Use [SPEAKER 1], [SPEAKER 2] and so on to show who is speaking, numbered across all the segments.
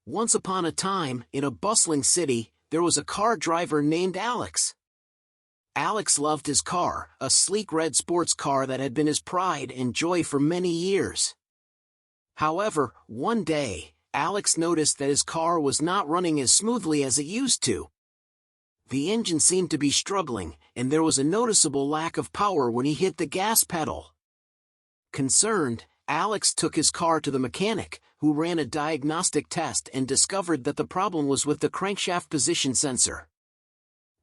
[SPEAKER 1] Once upon a time, in a bustling city, there was a car driver named Alex. Alex loved his car, a sleek red sports car that had been his pride and joy for many years. However, one day, Alex noticed that his car was not running as smoothly as it used to. The engine seemed to be struggling, and there was a noticeable lack of power when he hit the gas pedal. Concerned, Alex took his car to the mechanic, who ran a diagnostic test and discovered that the problem was with the crankshaft position sensor.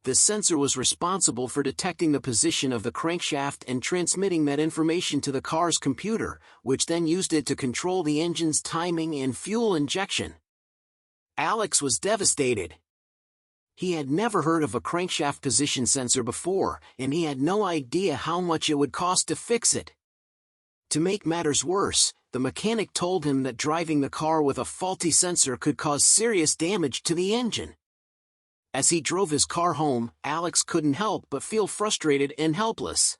[SPEAKER 1] The sensor was responsible for detecting the position of the crankshaft and transmitting that information to the car's computer, which then used it to control the engine's timing and fuel injection. Alex was devastated. He had never heard of a crankshaft position sensor before, and he had no idea how much it would cost to fix it. To make matters worse, the mechanic told him that driving the car with a faulty sensor could cause serious damage to the engine. As he drove his car home, Alex couldn't help but feel frustrated and helpless.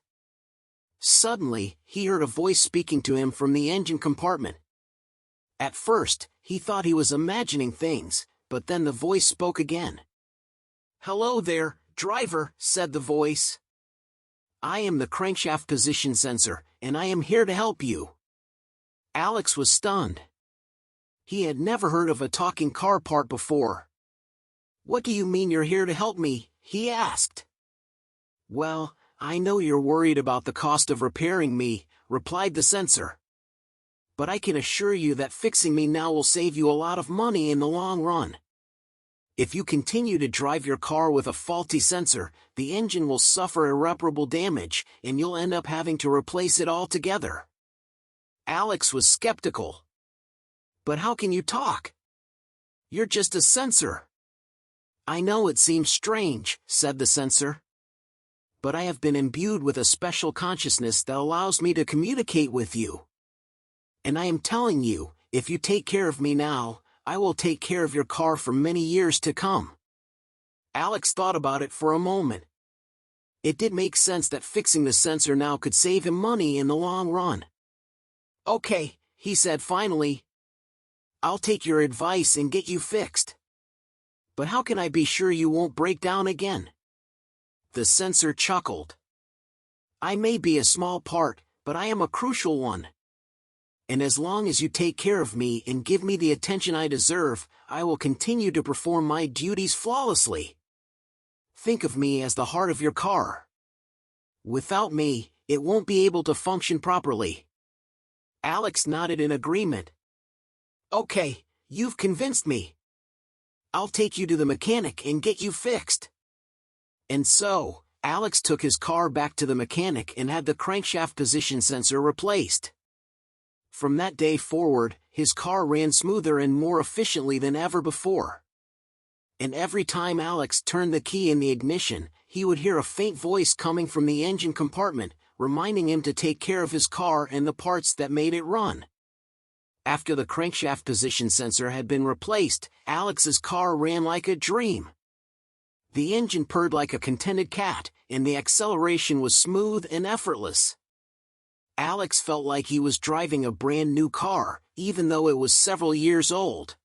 [SPEAKER 1] Suddenly, he heard a voice speaking to him from the engine compartment. At first, he thought he was imagining things, but then the voice spoke again. "Hello there, driver," said the voice. "I am the crankshaft position sensor, and I am here to help you." Alex was stunned. He had never heard of a talking car part before. "What do you mean you're here to help me?" he asked. "Well, I know you're worried about the cost of repairing me," replied the sensor. "But I can assure you that fixing me now will save you a lot of money in the long run. If you continue to drive your car with a faulty sensor, the engine will suffer irreparable damage, and you'll end up having to replace it altogether." Alex was skeptical. "But how can you talk? You're just a sensor." "I know it seems strange," said the sensor. "But I have been imbued with a special consciousness that allows me to communicate with you. And I am telling you, if you take care of me now, I will take care of your car for many years to come." Alex thought about it for a moment. It did make sense that fixing the sensor now could save him money in the long run. "Okay," he said finally. "I'll take your advice and get you fixed. But how can I be sure you won't break down again?" The sensor chuckled. "I may be a small part, but I am a crucial one. And as long as you take care of me and give me the attention I deserve, I will continue to perform my duties flawlessly. Think of me as the heart of your car. Without me, it won't be able to function properly." Alex nodded in agreement. "Okay, you've convinced me. I'll take you to the mechanic and get you fixed." And so, Alex took his car back to the mechanic and had the crankshaft position sensor replaced. From that day forward, his car ran smoother and more efficiently than ever before. And every time Alex turned the key in the ignition, he would hear a faint voice coming from the engine compartment, reminding him to take care of his car and the parts that made it run. After the crankshaft position sensor had been replaced, Alex's car ran like a dream. The engine purred like a contented cat, and the acceleration was smooth and effortless. Alex felt like he was driving a brand new car, even though it was several years old.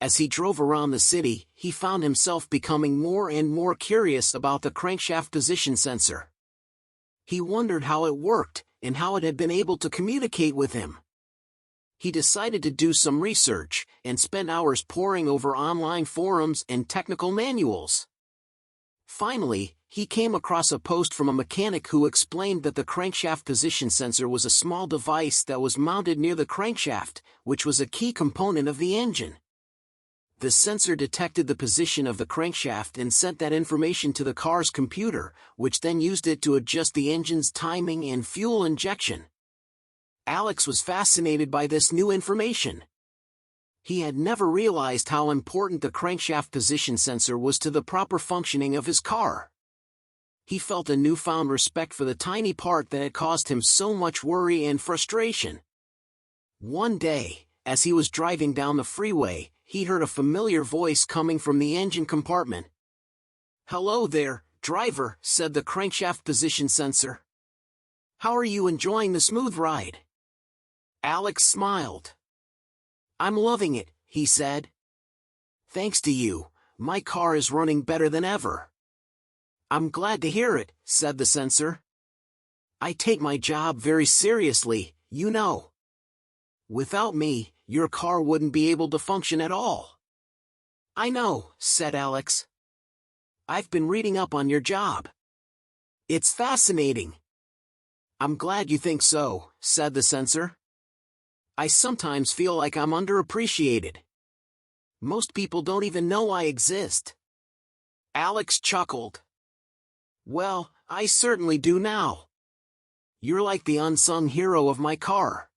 [SPEAKER 1] As he drove around the city, he found himself becoming more and more curious about the crankshaft position sensor. He wondered how it worked, and how it had been able to communicate with him. He decided to do some research, and spent hours poring over online forums and technical manuals. Finally, he came across a post from a mechanic who explained that the crankshaft position sensor was a small device that was mounted near the crankshaft, which was a key component of the engine. The sensor detected the position of the crankshaft and sent that information to the car's computer, which then used it to adjust the engine's timing and fuel injection. Alex was fascinated by this new information. He had never realized how important the crankshaft position sensor was to the proper functioning of his car. He felt a newfound respect for the tiny part that had caused him so much worry and frustration. One day, as he was driving down the freeway, he heard a familiar voice coming from the engine compartment. "Hello there, driver," said the crankshaft position sensor. "How are you enjoying the smooth ride?" Alex smiled. "I'm loving it," he said. Thanks to you, my car is running better than ever. I'm glad to hear it, said the sensor. I take my job very seriously, you know. Without me, your car wouldn't be able to function at all. I know, said Alex. I've been reading up on your job. It's fascinating. I'm glad you think so, said the sensor. I sometimes feel like I'm underappreciated. Most people don't even know I exist. Alex chuckled. Well, I certainly do now. You're like the unsung hero of my car.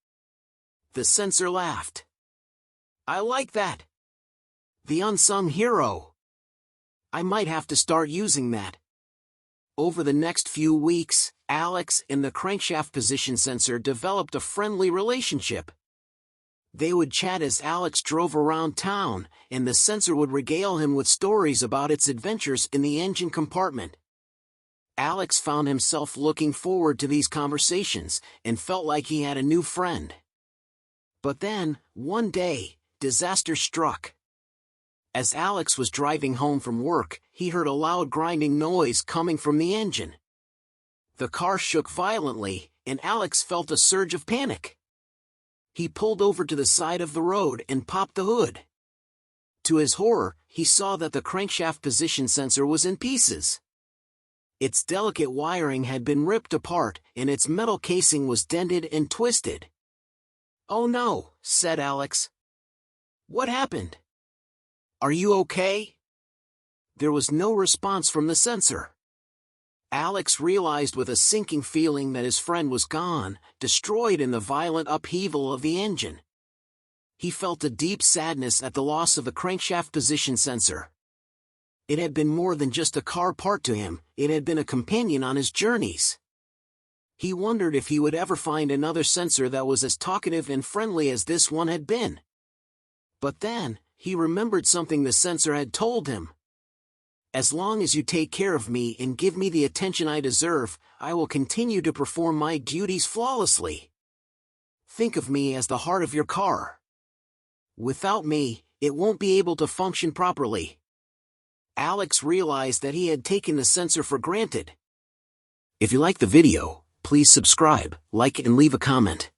[SPEAKER 1] The sensor laughed. I like that. The unsung hero. I might have to start using that. Over the next few weeks, Alex and the crankshaft position sensor developed a friendly relationship. They would chat as Alex drove around town, and the sensor would regale him with stories about its adventures in the engine compartment. Alex found himself looking forward to these conversations, and felt like he had a new friend. But then, one day, disaster struck. As Alex was driving home from work, he heard a loud grinding noise coming from the engine. The car shook violently, and Alex felt a surge of panic. He pulled over to the side of the road and popped the hood. To his horror, he saw that the crankshaft position sensor was in pieces. Its delicate wiring had been ripped apart, and its metal casing was dented and twisted. Oh no, said Alex. What happened? Are you okay? There was no response from the sensor. Alex realized with a sinking feeling that his friend was gone, destroyed in the violent upheaval of the engine. He felt a deep sadness at the loss of the crankshaft position sensor. It had been more than just a car part to him, it had been a companion on his journeys. He wondered if he would ever find another sensor that was as talkative and friendly as this one had been. But then, he remembered something the sensor had told him. As long as you take care of me and give me the attention I deserve, I will continue to perform my duties flawlessly. Think of me as the heart of your car. Without me, it won't be able to function properly. Alex realized that he had taken the sensor for granted. If you like the video, please subscribe, like and leave a comment.